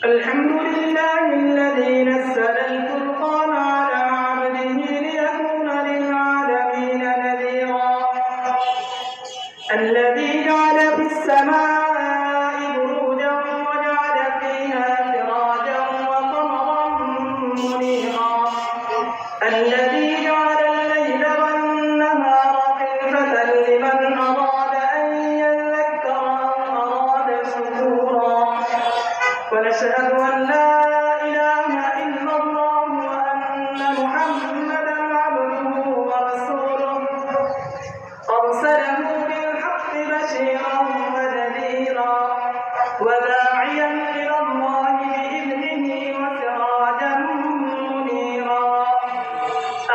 الحمد لله الذي نزل الفرقان على عبده ليكون للعالمين نذيرا الذي جعل في السماء بروجا وجعل فيها سراجا وقمرا منيرا الذي جعل الليل والنهار خلفة لمن أراد أن يذكر أو أراد شكورا ونشهد أن لا إله إلا الله وأن محمدا عبده ورسوله أرسله بالحق بشيرا ونذيرا وداعيا إلى الله بإذنه وسراجا منيرا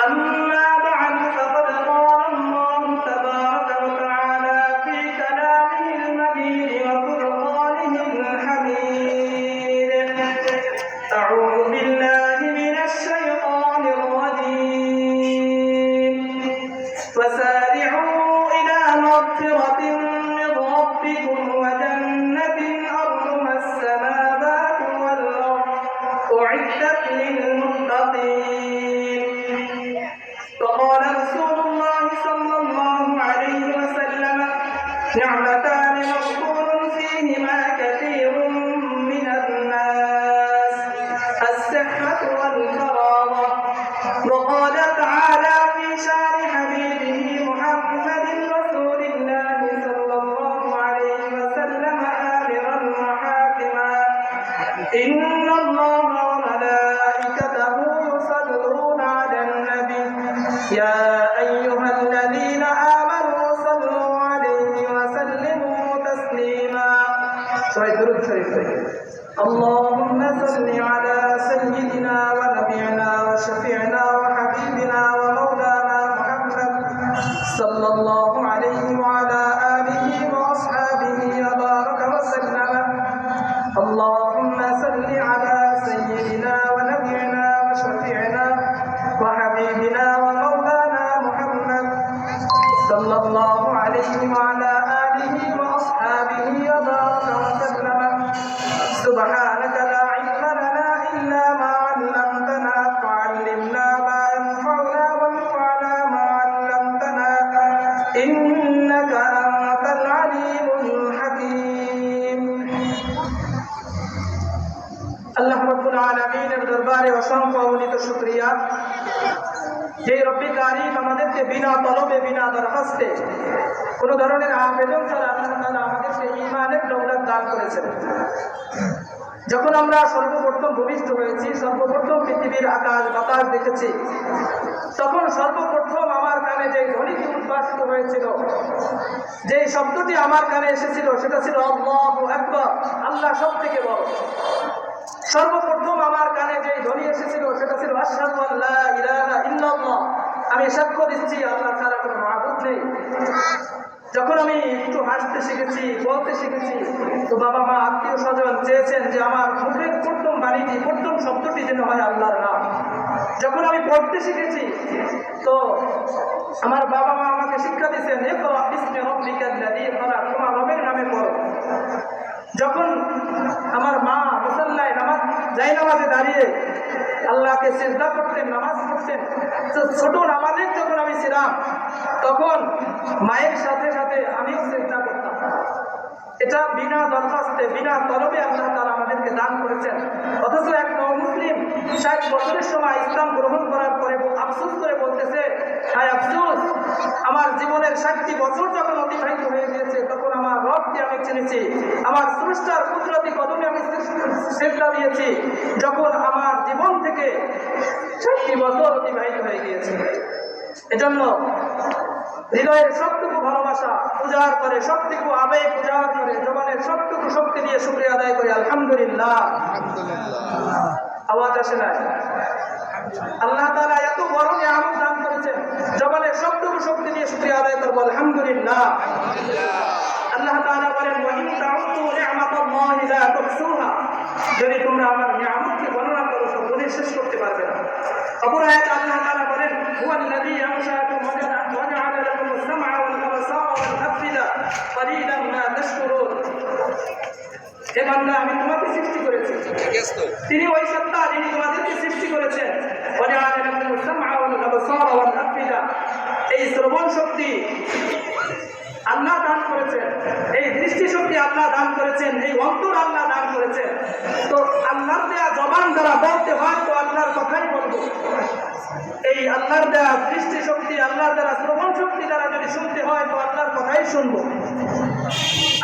أما بعد فقد قال الله تبارك وتعالى في كلامه المجيد وفرقانه الحميد أعوذ بالله من الشيطان الرجيم وسارعوا إلى مغفرة من ربكم وجنة أرضها السماوات والأرض أعدت للمتقين وقال رسول الله صلى الله عليه وسلم نعمتان مغفور فيهما كثير من الناس الصحة والفراغة وقال تعالى في شان حبيبه محمد رسول الله صلى الله عليه وسلم آمرا وحاكما إن الله وملائكته يصلون على النبي يا أيها الذين آمنوا صلوا عليه وسلموا تسليما اللهم صل على سيدنا ونبينا وشفيعنا وحبيبنا ومولانا محمد صلى الله عليه وعلى آله وأصحابه وبارك وسلم اللهم صل على سيدنا ونبينا وشفيعنا وحبيبنا ومولانا محمد صلى الله عليه وعلى آله وأصحابه وبارك وسلم سبحانك لا علم لنا إلا ما علمتنا فعلمنا ما ينفعنا وانفعنا ما علمتنا إنك أنت العليم الحكيم আল্লাহ রাব্বুল আলামিনের দরবারে অসংখ্য অগণিত শুকরিয়া যে রব্বি কারীম আমাদেরকে বিনা তলবে বিনা দরখাস্তে কোন ধরনের আবেদন ছাড়া আল্লাহ তাআলা আমাদেরকে ঈমানের দৌলত দান করেছেন। যখন আমরা সর্বপ্রথম ভূমিষ্ঠ হয়েছি, সর্বপ্রথম পৃথিবীর আকাশ বাতাস দেখেছি, তখন সর্বপ্রথম আমার কানে যে ধ্বনিটি উদ্ভাসিত হয়েছিল, যে শব্দটি আমার কানে এসেছিল, সেটা ছিল আল্লাহু আকবার, আল্লাহ সবথেকে বড়। সর্বপ্রথম আমার কানে যে ধ্বনি এসেছিল সেটা ছিল আশহাদু আল্লা ইলাহা ইল্লাল্লাহ, আমি সাক্ষ্য দিচ্ছি আল্লাহ ছাড়া কোনো মাবুদ নেই। যখন আমি একটু হাসতে শিখেছি, বলতে শিখেছি, তো বাবা মা আত্মীয় স্বজন চেয়েছেন যে আমার মুখের প্রথম বাণীটি, প্রথম শব্দটি যেন হয় আল্লাহর নাম। যখন আমি পড়তে শিখেছি, তো আমার বাবা মা আমাকে শিক্ষা দিয়েছেন ইকরা বিসমি রাব্বিকাল্লাযী খলাক, তোমার রবের নামে পড়ো। যখন আমার মা মুসাল্লায় নামাজে দাঁড়িয়ে আল্লাহকে সিজদা করতেন, নামাজ পড়তেন, তো ছোট নামাজের যখন আমি ছিলাম, তখন মায়ের সাথে সাথে আমিও সিজদা করতাম। এটা বিনা দরখাস্তে বিনা তলবে আল্লাহ তাআলা আমাদেরকে দান করেছেন। অথচ এক মুসলিম 60 বছরের সময় ইসলাম গ্রহণ করার পরে আফসোস করে বলতেছে, হায় আফসোস, আমার জীবনের 60টি বছর যখন অতিবাহিত হয়ে গিয়েছে, তখন আমার রবকে আমি চিনেছি, আমার স্রষ্টার কুদরতি কদমে আমি সিজদা দিয়েছি, যখন আমার জীবন থেকে 60টি বছর অতিবাহিত হয়ে গিয়েছে। এজন্য হৃদয়ের সবটুকু ভালোবাসা উজাড় করে, সবটুকু আবেগ উজাড় করে, জবানের সবটুকু শক্তি দিয়ে শুকরিয়া আদায় করি আলহামদুলিল্লাহ। আওয়াজ আসে না? আল্লাহ তাআলা এত বড় নিয়ামত দান করেছেন, জবানের সবটুকু শক্তি দিয়ে শুকরিয়া আদায় করব আলহামদুলিল্লাহ। আল্লাহ তাআলা বলেন ওয়া ইন তাউদ্দু নি'মাতাল্লাহি লা তুহসুহা, যদি তোমরা আমার নিয়ামতকে গণনা করো তো গুণে শেষ করতে পারবে না। অপর আয়াতে আল্লাহ তাআলা বলেন হুয়াল্লাযী আনশাআকুম ওয়া জাআলা লাকুম আস-সাম'a ওয়াল আবসারা ওয়াল আফ'িদা قليلا ما تشكرون। হে বান্দা, আমি তোমাকে সৃষ্টি করেছি। তিনি ওই সত্তা যিনি তোমাদেরকে সৃষ্টি করেছেন। وجعل لكم السمع والابصار والافئده। এই শ্রবণ শক্তি আল্লাহ দান করেছেন, এই দৃষ্টি শক্তি আল্লাহ দান করেছেন, এই অন্তর আল্লাহ দান করেছেন। তো আল্লাহর দেয়া জবান দ্বারা বলতে হয় তো আল্লাহর কথাই বলবো। এই আল্লাহর দেয়া দৃষ্টি শক্তি, আল্লাহর দ্বারা শ্রবণ শক্তি দ্বারা যদি শুনতে হয় তো আল্লাহর কথাই শুনবো।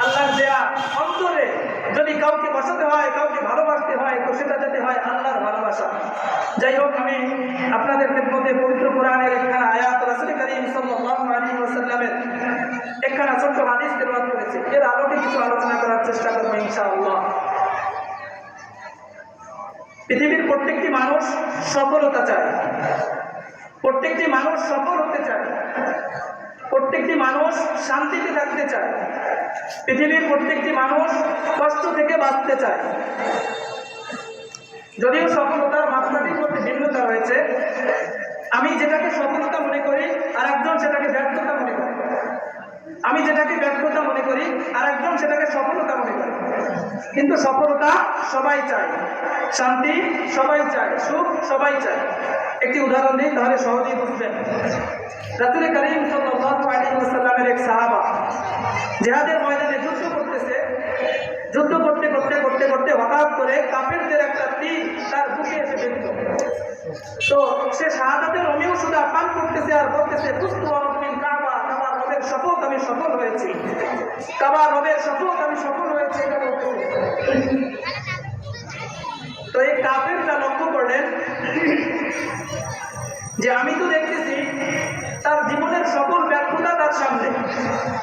আল্লাহর দেয়া অন্তরে যদি কাউকে বসাতে হয়, কাউকে ভালোবাসতে হয় তো সেটা যেতে হয় আল্লাহর ভালোবাসা। যাই হোক, আমি আপনাদের খেদমতে পবিত্র কোরআনের একখানা আয়াত রাসূল করিম সাল্লাল্লাহু আলাইহি ওয়াসাল্লামের একখানা ছোট্ট হাদিস তেলাওয়াত করেছি। এর আলোকে কিছু আলোচনা করার চেষ্টা করবো ইনশাআল্লাহ। পৃথিবীর প্রত্যেকটি মানুষ সফলতা চায়, প্রত্যেকটি মানুষ সফল হতে চায়, প্রত্যেকটি মানুষ শান্তিতে থাকতে চায়, পৃথিবীর প্রত্যেকটি মানুষ কষ্ট থেকে বাঁচতে চায়। যদিও সফলতার মাত্রাটির মধ্যে ভিন্নতা রয়েছে, আমি যেটাকে সফলতা মনে করি আর একজন সেটাকে ব্যর্থতা মনে করি, আমি যেটাকে ব্যর্থতা মনে করি আর একজন সেটাকে সফলতা মনে করি। কিন্তু সফলতা সবাই চায়, শান্তি সবাই চায়, সুখ সবাই চায়। একটি উদাহরণ দিই তাহলে সহজেই বুঝবেন। রাসূল করিম সাল্লাল্লাহু আলাইহি ওয়াসাল্লামের এক সাহাবা জিহাদের ময়দানে যুদ্ধ করতেছে। যুদ্ধ করতে করতে করতে করতে হঠাৎ করে কাফেরদের একটা তীর তার বুকে এসে বিঁধল। তো সে শাহাদাতের অমিও সুদা পান করতেছে আর বলতেছে, ফুস্তু ওয়া রাব্বিল কাবা, কাবার রবের শপথ আমি সফল হয়েছি, কাবার রবের শপথ আমি সফল হয়েছি। তো এই কাফেরটা লক্ষ্য করলেন যে আমি তো দেখতেছি তার জীবনের সকল ব্যর্থতা তার সামনে,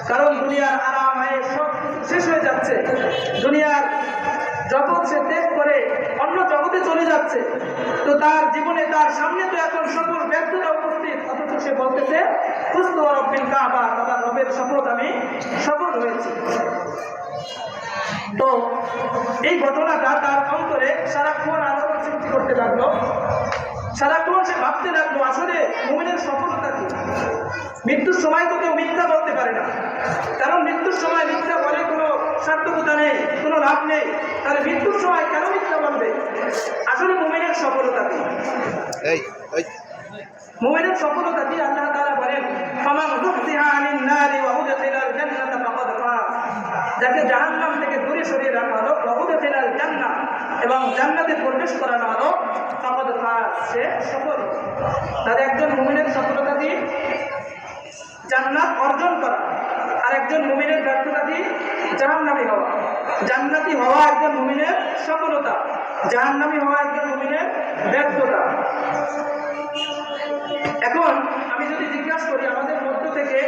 কারণ দুনিয়ার আরাম আয়ে সব শেষ হয়ে যাচ্ছে, দুনিয়ার জগৎ সে ত্যাগ করে অন্য জগতে চলে যাচ্ছে। তো তার জীবনে তার সামনে তো এখন সকল ব্যর্থতা উপস্থিত, অথচ সে বলতেছে ফুস্তু ওয়া রাব্বিল কাবা, কাবার রবের শপথ আমি সফল হয়েছি। তো এই ঘটনাটা তার অন্তরে সারাক্ষণ আলোড়ন সৃষ্টি করতে লাগলো। সারাক্ষণ সে ভাবতে লাগলো আসলে মুমিনের সফলতা কি। মৃত্যুর সময় তো কেউ মিথ্যা বলতে পারে না, কারণ মৃত্যুর সময় মিথ্যা বলে কোনো সার্থকতা নেই, কোনো লাভ নেই। তাহলে মৃত্যুর সময় কেন মিথ্যা বলবে? আসলে মুমিনের সফলতা কি? মুমিনের সফলতা কি? আল্লাহ তাআলা বলেন, ফামান যুহজিহা আনিন নারি ওয়া উদখিলাল জান্নাতা ফাকাদ ফাজ। যাকে জাহান্নাম থেকে দূরে সরিয়ে রাখা হলো, ওয়া উদখিলাল জান্নাহ, এবং জান্নাতে প্রবেশ করানো হলো, ফাকাদ ফাজ, সে সফল। তাহলে একজন মুমিনের সফলতা কি? জান্নাত অর্জন করা। আর একজন মুমিনের ব্যর্থতা কি? জাহান্নামী হওয়া। জান্নাতি হওয়া একজন মুমিনের সফলতা, জাহান্নামী হওয়া একজন মুমিনের ব্যর্থতা। এখন আমি যদি জিজ্ঞাসা করি আমাদের মধ্য থেকে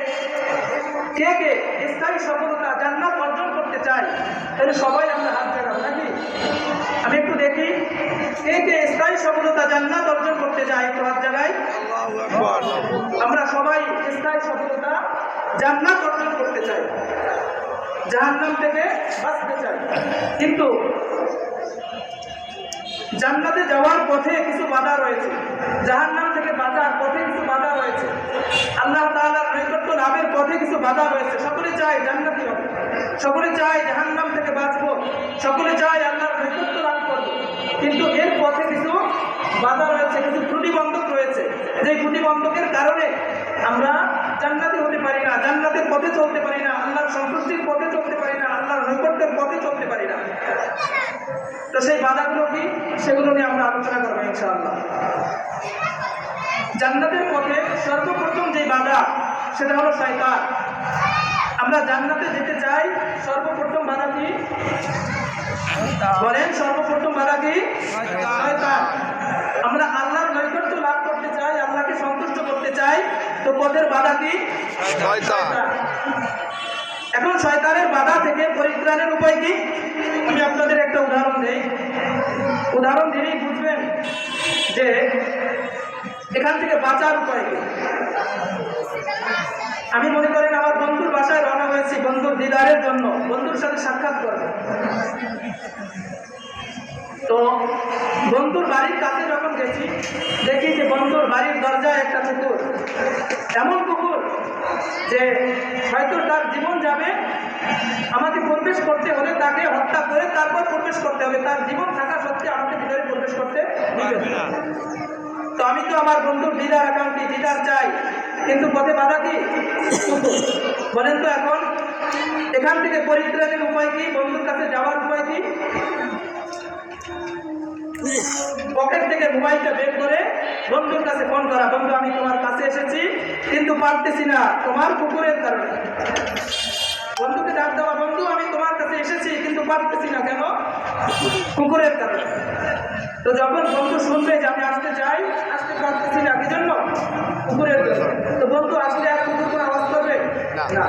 কে কে স্থায়ী সফলতা জান্নাত অর্জন করতে চাই, তাহলে সবাই আমরা হাত জাগাবো নাকি? আমি একটু দেখি কে কে স্থায়ী সফলতা জান্নাত অর্জন করতে চাই, একটু হাত জাগাই। আমরা সবাই স্থায়ী সফলতা জান্নাত অর্জন করতে চাই, জাহান্নাম থেকে বাঁচতে চাই। কিন্তু জান্নাতে যাওয়ার পথে কিছু বাধা রয়েছে, জাহান্নাম থেকে বাঁচার পথে কিছু বাধা রয়েছে, আল্লাহ তাআলার নৈকট্য লাভের পথে কিছু বাধা রয়েছে। সকলে চায় জান্নাতি হবে, সকলে চায় জাহান্নাম থেকে বাঁচবো, সকলে চায় আল্লাহর নৈকট্য লাভ করবো। কিন্তু এর পথে কিছু বাধা রয়েছে, কিছু প্রতিবন্ধক রয়েছে, যে প্রতিবন্ধকের কারণে আমরা জান্নাতি হতে পারি না, জান্নাতের পথে চলতে পারি না, আল্লাহর সন্তুষ্টির পথে চলতে পারি না, আল্লাহর নৈকট্যের পথে চলতে পারি না। তো সেই বাধাগুলো কি, সেগুলো নিয়ে আমরা আলোচনা করবো ইনশাআল্লাহ। জান্নাতের পথে সর্বপ্রথম যে বাধা সেটা হলো শয়তান। আমরা জান্নাতে যেতে চাই, সর্বপ্রথম বাধা কি বলেন? সর্বপ্রথম বাধা কি? শয়তান। আমরা আল্লাহর নৈকট্য লাভ করতে চাই, আল্লাহকে সন্তুষ্ট করতে চাই, তো পথের বাধা কি? শয়তান। এখন শয়তানের বাধা থেকে পরিত্রাণের উপায় কি? আমি আপনাদের একটা উদাহরণ দেই, উদাহরণ দিলেই বুঝবেন যে এখান থেকে বাঁচার উপায় কি। আমি মনে করেন আমার বন্ধুর বাসায় রওনা হয়েছি বন্ধুর দিদারের জন্য, বন্ধুর সাথে সাক্ষাৎ করব। তো বন্ধুর বাড়ির কাছে যখন গেছি, দেখি যে বন্ধুর বাড়ির দরজায় একটা কুকুর, এমন কুকুর যে হয়তো তার জীবন যাবে, আমাকে প্রবেশ করতে হলে তাকে হত্যা করে তারপর প্রবেশ করতে হবে, তার জীবন থাকা সত্ত্বেও আমাকে ভিতরে প্রবেশ করতে দিবে না। তো আমি তো আমার বন্ধুর দিদার আকাঙ্ক্ষী, দিদার চাই, কিন্তু পথে বাধা কি? বলেন তো এখন এখান থেকে পরিত্রাণের উপায় কি? বন্ধুর কাছে যাওয়ার উপায় কি? পকেট থেকে মোবাইলটা বের করে বন্ধুর কাছে ফোন করা, বন্ধু আমি তোমার কাছে এসেছি কিন্তু পারতেছি না তোমার কুকুরের কারণে। বন্ধুকে ডাক দেওয়া, বন্ধু আমি তোমার কাছে এসেছি কিন্তু পারতেছি না, কেন? কুকুরের কারণে। তো যখন বন্ধু শুনবে যে আমি আসতে চাই, আসতে পারতেছি না, কি জন্য? কুকুরের কারণে। তো বন্ধু আসলে আর কুকুর কোনো আওয়াজ করবে না।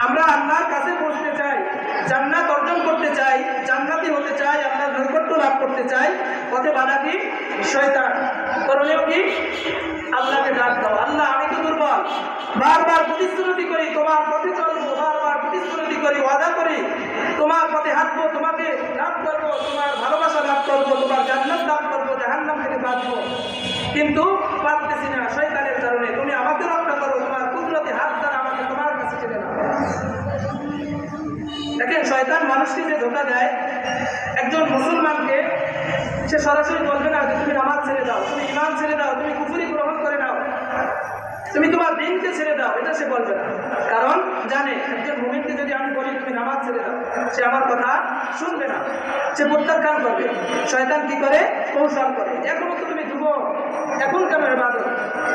আমরা আল্লাহর কাছে পৌঁছতে চাই, জান্নাত অর্জন করতে চাই, জান্নাতি হতে চাই, আল্লাহর নৈকট্য লাভ করতে চাই, পথে বাধা কি? শয়তান। করণীয় কি? আল্লাহকে ডাক দাও, আল্লাহ আমি তো দুর্বল, বারবার প্রতিশ্রুতি করি তোমার পথে চলবো, বারবার প্রতিশ্রুতি করি, ওয়াদা করি তোমার পথে হাঁটবো, তোমাকে লাভ করবো, তোমার ভালোবাসা লাভ করবো, তোমার জান্নাত লাভ করবো, জাহান্নাম থেকে বাঁচবো, কিন্তু পারতেছি না শয়তানের কারণে। তুমি আমাকে রক্ষা করো, তোমার কুদরতি হাত দ্বারা আমাকে তোমার কাছে টেনে নাও। দেখেন শয়তান মানুষকে যে ধোঁকা দেয়, একজন মুসলমানকে সে সরাসরি বলবে না যে তুমি নামাজ ছেড়ে দাও, তুমি ইমান ছেড়ে দাও, তুমি কুফরি গ্রহণ করে নাও, তুমি তোমার দিনকে ছেড়ে দাও, এটা সে বলবে না। কারণ জানে একজন মুমিনকে যদি আমি বলি তুমি নামাজ ছেড়ে দাও, সে আমার কথা শুনবে না, সে প্রত্যাখ্যান করবে। শয়তান কি করে? কৌশল করে। এখনো তো তুমি যুবক, এখন কেন ইবাদত?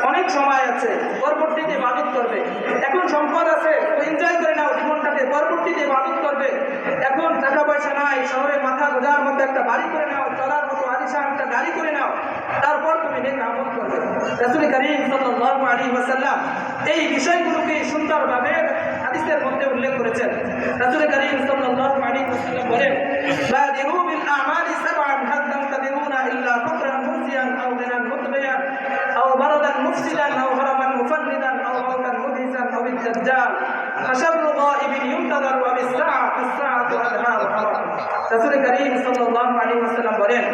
অনেক সময় আছে, পরবর্তীতে ইবাদত করবে। এখন সম্পদ আছে, এনজয় করে নাও জীবনটাকে, পরবর্তীতে ইবাদত করবে। এখন টাকা পয়সা নাই, শহরে মাথা গোজার মধ্যে একটা বাড়ি করে নাও, চলার মতো আলিশান একটা গাড়ি করে নাও, তারপর তুমি নেক আমল করবে। রাসূল কারীম সাল্লাল্লাহু আলাইহি ওয়াসাল্লাম এই বিষয়গুলোকে সুন্দরভাবে হাদিসের মধ্যে উল্লেখ করেছেন। রাসূল কারীম সাল্লাল্লাহু আলাইহি ওয়াসাল্লাম বলেন, বাদিরু বিল আমালি সাবআন হাল তানতাদিরুনা ইল্লা ফাকরান মুসিয়ান আও দিনান মুতবিয়ান আও মারাদান মুফসিদান আও হারামান মুফান্নিদান আও মাউতান মুদহিসান আও বিদ-দাজ্জাল ফাশাররু গায়িবিন ইউনতাযারু ওয়া বিস-সাআ ফাস-সাআতু আদহা ওয়া আমর। রাসূল কারীম সাল্লাল্লাহু আলাইহি ওয়াসাল্লাম বলেন,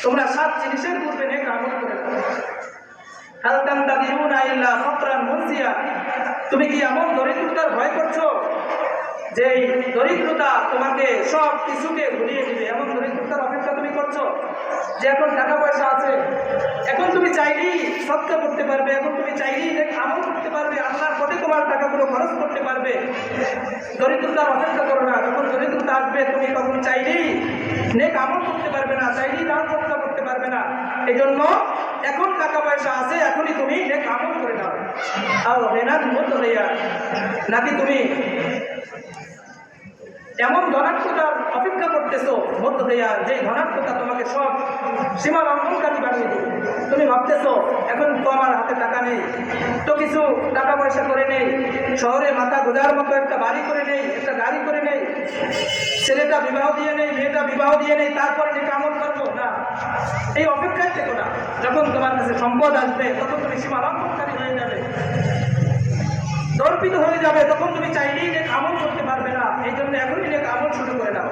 তোমরা 7 জিনিসের পূর্বে নেক আমল করে নাও। হাল তানতাদিরুনা ইল্লা ফাকরান মুসিয়া, তুমি কি এমন দরিদ্রতার ভয় করছো যে এই দরিদ্রতা তোমাকে সব কিছুকে ভুলিয়ে দিবে? এমন দরিদ্রতার অপেক্ষা তুমি করছো যে এখন টাকা পয়সা আছে, এখন তুমি চাইলেই সৎকা করতে পারবে, এখন তুমি চাইলেই নেক আমল করতে পারবে, আল্লাহর পথে তোমার টাকাগুলো খরচ করতে পারবে। দরিদ্রতার অপেক্ষা করো না, যখন দরিদ্রতা আসবে তুমি তখন চাইলেই নেক আমল করতে পারবে না, চাইলেই দান সৎকা করতে পারবে না। এই জন্য এখন টাকা পয়সা আছে, এখনই তুমি নেক আমল করে নাও। আও হেনার মতো হইয়া, নাকি তুমি এমন ধনাত্মতার অপেক্ষা করতেছো মধ্য দেয়া, যে ধনাত্মতা তোমাকে সব সীমা লঙ্ঘনকারী বানিয়ে দেবে। তুমি ভাবতেছো এখন তো আমার হাতে টাকা নেই, তো কিছু টাকা পয়সা করে নেই, শহরে মাথা গোজার মতো একটা বাড়ি করে নেই, একটা গাড়ি করে নেই, ছেলেটা বিবাহ দিয়ে নেই, মেয়েটা বিবাহ দিয়ে নেই, তারপরে যে কামল করবো না, এই অপেক্ষায় থেকো না। যখন তোমার কাছে সম্পদ আসবে তখন তুমি সীমা লঙ্ঘনকারী হয়ে যাবে, দর্পিত হয়ে যাবে, তখন তুমি চাইলেই নেক আমল করতে পারবে না। এই জন্য এখনই নেক আমল শুরু করে দাও।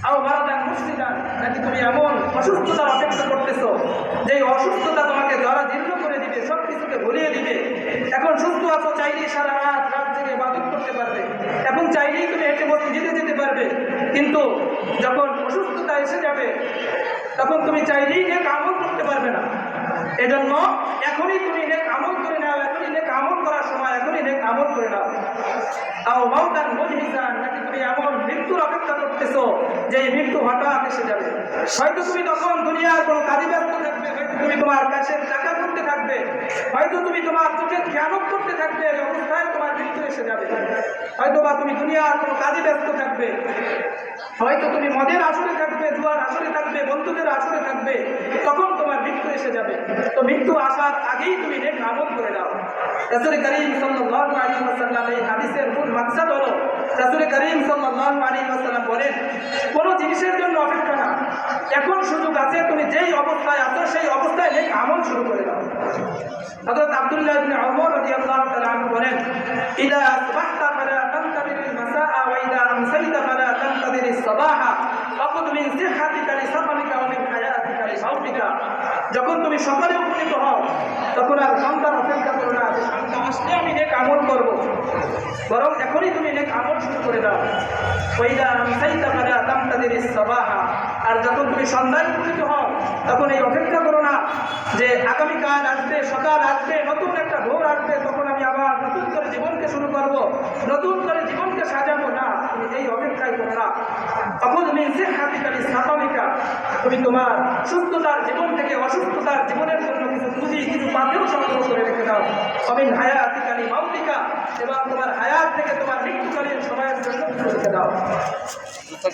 আও মারাদান মুফসিদান, নাকি তুমি এমন অসুস্থতার অপেক্ষা করতেছো যে অসুস্থতা তোমাকে জরা জীর্ণ করে দিবে, সব কিছুকে ভুলিয়ে দিবে। এখন সুস্থ আছো, চাইলেই সারা রাত জেগে ইবাদত করতে পারবে, এখন চাইলেই তুমি হেঁটে মসজিদে যেতে পারবে, কিন্তু যখন অসুস্থতা এসে যাবে তখন তুমি চাইলেই নেক আমল করতে পারবে না। এজন্য এখনই তুমি নেক আমল করে নাও, এখনই নেক আমল করার সময়, এখনই নেক আমল করে নাও। আও মাউতান মুদহিসান, নাকি তুমি এমন মৃত্যুর অপেক্ষা করতেছো যে মৃত্যু হঠাৎ এসে যাবে। হয়তো তুমি তখন দুনিয়ার কোনো কাজে ব্যস্ত থাকবে, হয়তো তুমি তোমার কাছে টাকা করতে থাকবে, হয়তো তুমি তোমার চোখের খেয়ানত করতে থাকবে, এই অবস্থায় তোমার মৃত্যু এসে যাবে। হয়তো বা তুমি দুনিয়ার কোনো কাজে ব্যস্ত থাকবে, হয়তো তুমি মদের আসরে থাকবে, জুয়ার আসরে থাকবে, বন্ধুদের আসরে থাকবে, তখন তোমার মৃত্যু এসে যাবে। তো মৃত্যু আসার আগেই তুমি নেক আমল করে দাও। রাসূল কারীম সাল্লাল্লাহু আলাইহি ওয়াসাল্লাম এই হাদিসের মূল মাকসাদ হলো, রাসূল কারীম সাল্লাল্লাহু আলাইহি ওয়াসাল্লাম বলেন, কোন জিনিসের জন্য অপেক্ষা না, এখন সুযোগ আছে, তুমি যেই অবস্থায় আছো সেই অবস্থায় নেক আমল শুরু করে দাও। হযরত আব্দুল্লাহ ইবনে ওমর রাদিয়াল্লাহু তাআলা আনহু বলেন, ইদা আসবাহতা ফালা তানতাবিরিল মাসাআ ওয়া ইদা আমসাইতা ফালা তানতাবিরিস সাবাহা ফাকুদ মিন সিহহাতিকা লিসাকামিকা ওয়া মিন হায়াতিকা লিমাউতিকা। যখন তুমি সকালে উপনীত হও তখন আর সন্তান অপেক্ষা করো না যে সন্তান আসলে আমি নেক আমল করব, বরং এখনই তুমি নেক আমল শুরু করে দাও। ওইদা আমসাইতা ফালা তামতাদিরিস সাবাহা, আর যখন তুমি সন্ধ্যায় উপনীত হও তখন এই অপেক্ষা করো না যে আগামীকাল আসবে, সকাল আসবে, নতুন একটা ভোর আসবে, তখন আমি আবার নতুন করে জীবনকে শুরু করব, নতুন করে জীবনকে সাজাবো না। তুমি এই অপেক্ষাই করো না। তখন তুমি তোমার সুস্থতার জীবন থেকে অসুস্থতার জীবনের জন্য কিছু পুঁজি, কিছু পাথেও সংগ্রহ করে রেখে দাও। অমিন হায়াতিকালি মাউতিকা, এবং তোমার হায়াত থেকে তোমার মৃত্যুকালীন সময়ের জন্য কিছু রেখে দাও।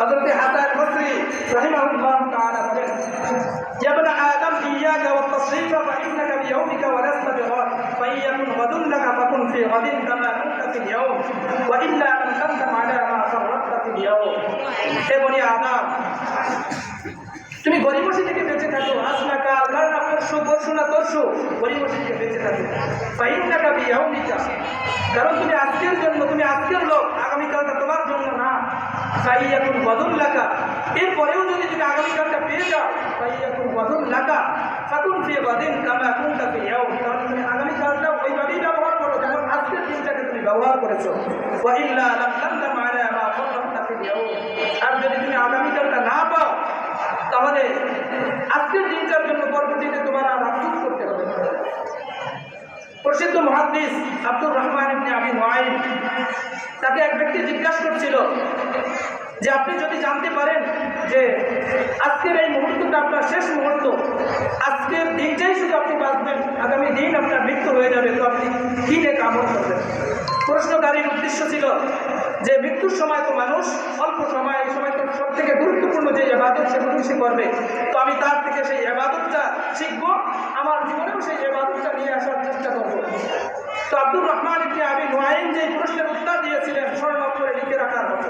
হযরত হাসান বসরি রাহিমাহুল্লাহ তাআলা বলেন, ইয়া ইবনা আদম ইয়্যাকা ওয়াত তাসরিফা ফাইন্নাকা বিয়াউমিকা ওয়া লাস্তা বিগাদ, ফাইয়াকুন গাদুন লাকা ফাকুন ফি গাদিন কামা কুনতা ফিল ইয়াউম ওয়া ইল্লা আন তানদাম আলা মা ফাররাততা ফিল ইয়াউম। হে বনি আদম, তুমি গরিবসী থেকে বেঁচে থাকো, আজ না কাল, কাল না পরশু না তরশু, গরিবসী থেকে বেঁচে থাকো। ফাইন্নাকা বিয়াউমিকা, কারণ তুমি আজকের জন্য, তুমি আজকের লোক, আগামীকালটা তোমার জন্য না। ফাইয়াকুন গাদুন লাকা, এরপরেও যদি তুমি আগামীকালটা পেয়ে যাও, ফাইয়াকুন গাদুন লাকা ফাকুন ফি গাদিন কামা কুনতা ফিল ইয়াউম, তাহলে তুমি আগামীকালটা ওইভাবেই ব্যবহার করো যেমন আজকের দিনটাকে তুমি ব্যবহার করেছো। ওয়া ইল্লা লাম তানদাম আলা মা ফাররাততা ফিল ইয়াউম, আর যদি তুমি আগামীকালটা না পাও তাহলে আজকের দিনটার জন্য পরবর্তীতে তোমার আর আফসোস করতে হবে। প্রসিদ্ধ মুহাদ্দিস আব্দুর রহমান ইবনে আবি নুআইম, তাকে এক ব্যক্তি জিজ্ঞাসা করছিল যে আপনি যদি জানতে পারেন যে আজকের এই মুহূর্তটা আপনার শেষ মুহূর্ত, আজকের দিনটাই শুধু আপনি বাঁচবেন, আগামী দিন আপনার মৃত্যু হয়ে যাবে, তো আপনি কী নেক আমল করবেন? প্রশ্নকারীর উদ্দেশ্য ছিল যে মৃত্যুর সময় তো মানুষ অল্প সময়, এই সময় তো সব থেকে গুরুত্বপূর্ণ যে ইবাদত সেগুলো সে করবে, তো আমি তার থেকে সেই ইবাদতটা শিখবো, আমার জীবনেও সেই ইবাদতটা নিয়ে আসার চেষ্টা করব। তো আব্দুর রহমান ইবনে আবি নুআইম যে প্রশ্নের উত্তর দিয়েছিলেন স্বর্ণাক্ষরে লিখে রাখার মতো,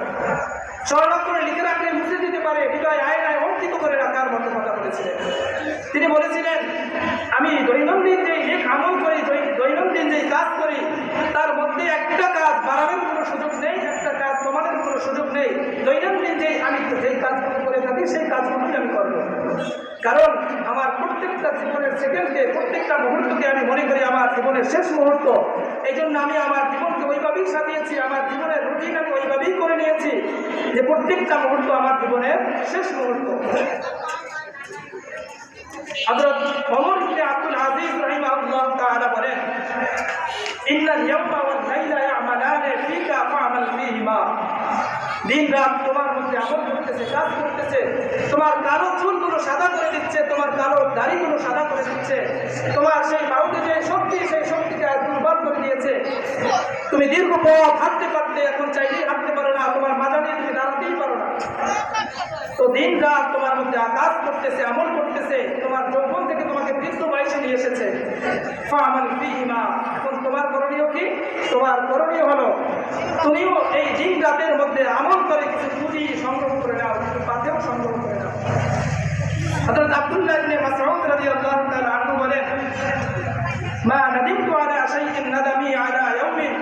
স্বর্ণাক্ষরে লিখে রাখলে মুছে দিতে পারে, হৃদয় আয়নায় অঙ্কিত করে রাখার মতো কথা বলেছিলেন। তিনি বলেছিলেন, আমি দৈনন্দিন যেই নেক আমল করি, দৈনন্দিন যেই কাজ করি, তার মধ্যে একটা কাজ বাড়ানোর কোনো সুযোগ নেই, একটা কাজ কমানোর কোনো সুযোগ নেই। দৈনন্দিন আমি যেই কাজগুলো করে থাকি সেই কাজগুলোই আমি করব, কারণ আমার প্রত্যেকটা জীবনের সেকেন্ডে, প্রত্যেকটা মুহূর্তকে আমি মনে করি আমার জীবনের শেষ মুহূর্ত। এই জন্য আমি আমার জীবনকে ওইভাবেই সাজিয়েছি, আমার জীবনের রুটিন আমি ওইভাবেই করে নিয়েছি যে প্রত্যেকটা মুহূর্ত আমার জীবনের শেষ মুহূর্ত। হযরত ওমর ইবনে আব্দুল আজিজ রাহিমাহুল্লাহ তাআলা বলেন, ইন্নাল ইয়াওমা ওয়াল লাইলা ইয়ামালানি ফিকা ফা'মাল ফীহিমা, দিন রাত তোমার মধ্যে আমল করতেছে, কাজ করতেছে, তোমার কালো চুলগুলো সাদা করে দিচ্ছে, তোমার কালো দাড়িগুলো সাদা করে দিচ্ছে, তোমার সেই বাহুতে যে শক্তি, সেই শক্তিকে দুর্বল করে দিয়েছে। তুমি দীর্ঘ পথ হাঁটতে পারতে, এখন চাইলেই হাঁটতে পারো না, তোমার মাজা নিয়ে তুমি দাঁড়াতেই পারো না। তো দিন রাত তোমার মধ্যে কাজ করতেছে, আমল করতেছে, তোমার যৌবন থেকে তোমাকে বৃদ্ধ বয়সে নিয়ে এসেছে। ফা'মাল ফীহিমা, এখন তোমার করণীয় কি? তোমার করণীয় হলো তুমিও এই দিন রাতের মধ্যে আমল করে কিছু পুঁজি সংগ্রহ করে নাও, কিছু পাথেও সংগ্রহ করে নাও। হযরত আব্দুল্লাহ ইবনে মাসউদ রাদিয়াল্লাহু তাআলা আনহু বলেন, মা নাদিমতু আলা শাইইন নাদামি আলা ইয়াউমিন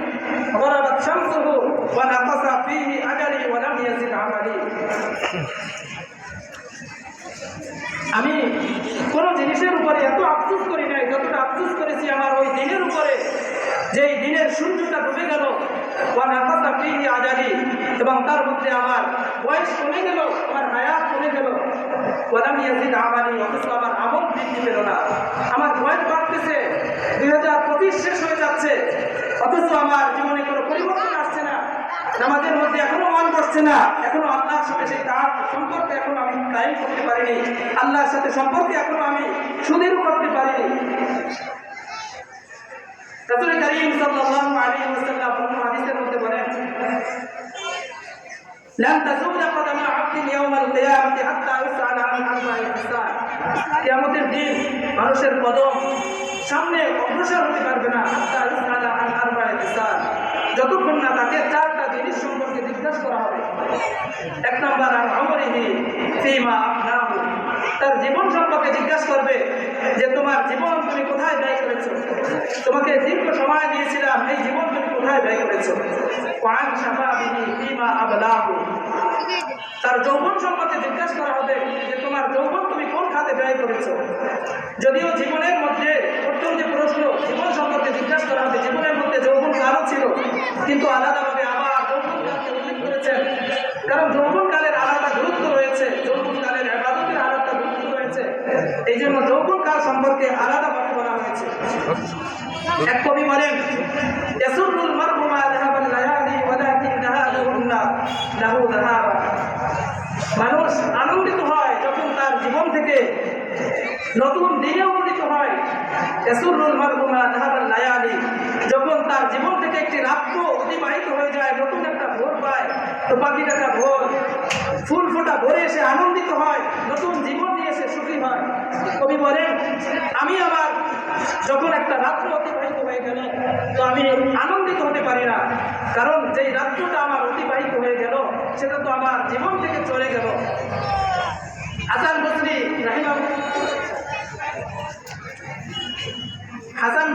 গরাবাত শামসুহু ওয়া নাকাসা ফীহি আজালি ওয়া লাম ইয়াজিদ আমালি। আমি কোনো জিনিসের উপরে এত আফসোস করি নাই যতটা আফসোস করেছি আমার ওই দিনের উপরে, যেই দিনের সূর্যটা ডুবে গেল, ওয়া নাকাসা ফীহি আজালি, এবং তার মধ্যে আমার বয়স কমে গেল, আমার হায়াত কমে গেল, ওয়া লাম ইয়াজিদ আমালি, অথচ আমার আমল বৃদ্ধি পেল না। আমার বয়স বাড়তেছে, 2025 শেষ হয়ে যাচ্ছে, অথচ আমার জীবনে কোনো পরিবর্তন আসছে না, নামাজের মধ্যে এখনো মন বসছে না, এখনো আল্লাহর সাথে সেই তার সম্পর্কে এখনো আমি কায়েম করতে পারিনি, আল্লাহর সাথে সম্পর্কে এখনো আমি সুদৃঢ় করতে পারিনি। রাসূল কারীম সাল্লাল্লাহু আলাইহি ওয়াসাল্লাম হাদিসের মধ্যে বলেন, লান তাযুলা কদামা আবদিন ইয়াওমাল কিয়ামাতি হাত্তা ইউসআলা আন আরবা'i হিসাব, কিয়ামতের দিন মানুষের কদম সামনে অগ্রসর হতে পারবে না, হাত্তা ইউসআলা আন আরবা'i হিসাব, যতক্ষণ না তাকে চারটা জিনিস সম্পর্কে জিজ্ঞাসা করা হবে। এক নম্বর আন আমরিহি ফীমা আফনাহু, তার জীবন সম্পর্কে জিজ্ঞাসা করবে যে তোমার জীবন তুমি কোথায় ব্যয় করেছো, তোমাকে দীর্ঘ সময় দিয়েছিলাম, এই জীবন তুমি কোথায় ব্যয় করেছো। ওয়ান শাবাবিহি ফিমা আবলাহু, তার যৌবন সম্পর্কে জিজ্ঞাসা করা হবে যে তোমার যৌবন তুমি কোন খাতে ব্যয় করেছো। যদিও জীবনের মধ্যে প্রথম যে প্রশ্ন জীবন সম্পর্কে জিজ্ঞাসা করা হবে, জীবনের মধ্যে যৌবন কালও ছিল, কিন্তু আলাদাভাবে আবার যৌবন কালকে উল্লেখ করেছেন, কারণ যৌবন কালের আলাদা গুরুত্ব রয়েছে, যৌবন কালের ইবাদতের আলাদা গুরুত্ব রয়েছে, এই জন্য যৌবন কাল সম্পর্কে আলাদাভাবে বলা হয়েছে। এক কবি বলেন, ইয়াসুরুল মার'উ মা যাহাবাল লায়ালি ওয়ালাকিন যাহাবুহুন্না লাহু যাহাবা। মানুষ আনন্দিত হয় যখন তার জীবন থেকে নতুন দিনে উপনীত হয়। ইয়াসুরুল মার'উ মা যাহাবাল লায়ালি, যখন তার জীবন থেকে একটি রাত্র অতিবাহিত হয়ে যায়, নতুন একটা ভোর পায়, তো পাখির একটা ভোর, ফুল ফোটা ভরে এসে আনন্দিত হয়, নতুন জীবন নিয়ে এসে সুখী হয়। কবি বলেন, আমি আমার যখন একটা রাত্র অতিবাহিত হয়ে গেল, তো আমি আনন্দিত হতে পারি না, কারণ যেই রাত্রটা আমার অতিবাহিত হয়ে গেল সেটা তো আমার জীবন থেকে চলে গেল। হাসান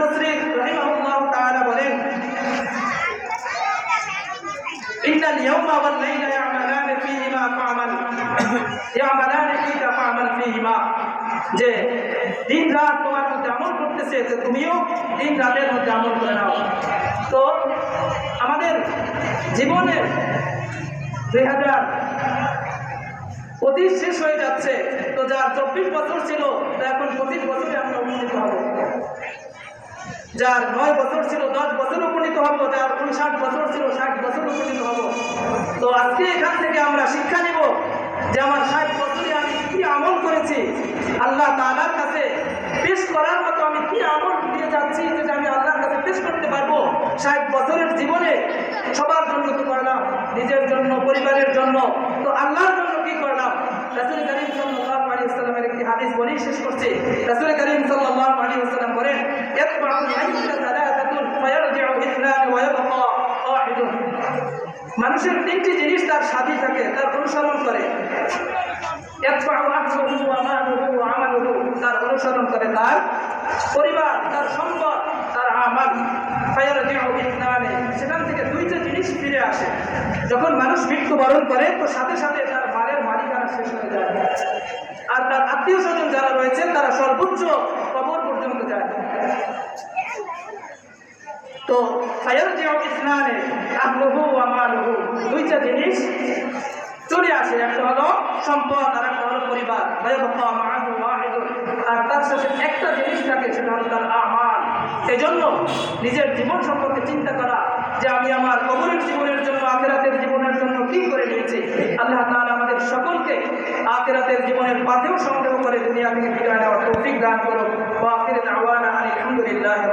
বসরি রাহিমাহুল্লাহু তাআলা বলেন, ইন্নাল ইয়াওমা ওয়াল লাইলা ইয়ামালানা ফীহিমা ফীহিমা, যে দিন রাত তোমার মধ্যে আমল করতেছে, যে তুমিও দিন রাতের মধ্যে আমল করে নাও। তো আমাদের জীবনের 2025 শেষ হয়ে যাচ্ছে, তো যার 24 বছর ছিল তা এখন 25 বছরে আমরা উপনীত হব, যার 9 বছর ছিল 10 বছর উপনীত হব, যার 59 বছর ছিল 60 বছর উপনীত হব। তো আজকে এখান থেকে আমরা শিক্ষা নিব যে আমার 60 বছরে আমি কি আমল করেছি, আল্লাহ তাআলার কাছে পেশ করার মতো আমি কি আমল দিয়ে যাচ্ছি, যেটা আমি আল্লাহর কাছে পেশ করতে পারবো। 60 বছরের জীবনে সবার জন্য তো করলাম, নিজের জন্য, পরিবারের জন্য, তো আল্লাহর জন্য কি করলাম। রাসূল করিম সাল্লাল্লাহু আলাইহি ওয়াসাল্লামের একটি হাদিস বলেই শেষ করছি। রাসূল করিম সাল্লাল্লাহু আলাইহি ওয়াসাল্লাম বলেন, ইয়াতবাউল হাইয়্যা সালাতাতুন ফায়ারজিউ ইসলাম ওয়া ইয়াবকা ওয়াহিদুন। মানুষের 3টি জিনিস তার সাথী থাকে, তার অনুসরণ করে। ইয়াতবাউ আহলুহু ওয়া মালুহু ওয়া আমালুহু, তার অনুসরণ করে তার পরিবার, তার সম্পদ, তার আমাল। ফায়ারজিউ ইসলামে, সেখান থেকে 2টা জিনিস ফিরে আসে। যখন মানুষ মৃত্যুবরণ করে তো সাথে সাথে তার মালের মালিকানা শেষ হয়ে যায়, আর তার আত্মীয় স্বজন যারা রয়েছেন তারা সর্বোচ্চ কবর পর্যন্ত যায়। তো ফায়ারজিউ ইসলামে আহলুহু ওয়া মালুহু, 2টা জিনিস চলে আসে, একটা হলো সম্পদ আর একটা হলো পরিবার। আর তার সাথে একটা জিনিস থাকে, সেটা হলো তার আমাল। এজন্য নিজের জীবন সম্পর্কে চিন্তা করা যে আমি আমার কবরের জীবনের জন্য, আখিরাতের জীবনের জন্য কি করে নিয়েছি। আল্লাহ তাআলা আমাদের সকলকে আখিরাতের জীবনের পথেও সংগ্রহ করে দুনিয়া থেকে বিদায় নেওয়ার তৌফিক দান করুন। ওয়া আখিরু দাওয়ানা আলহামদুলিল্লাহি।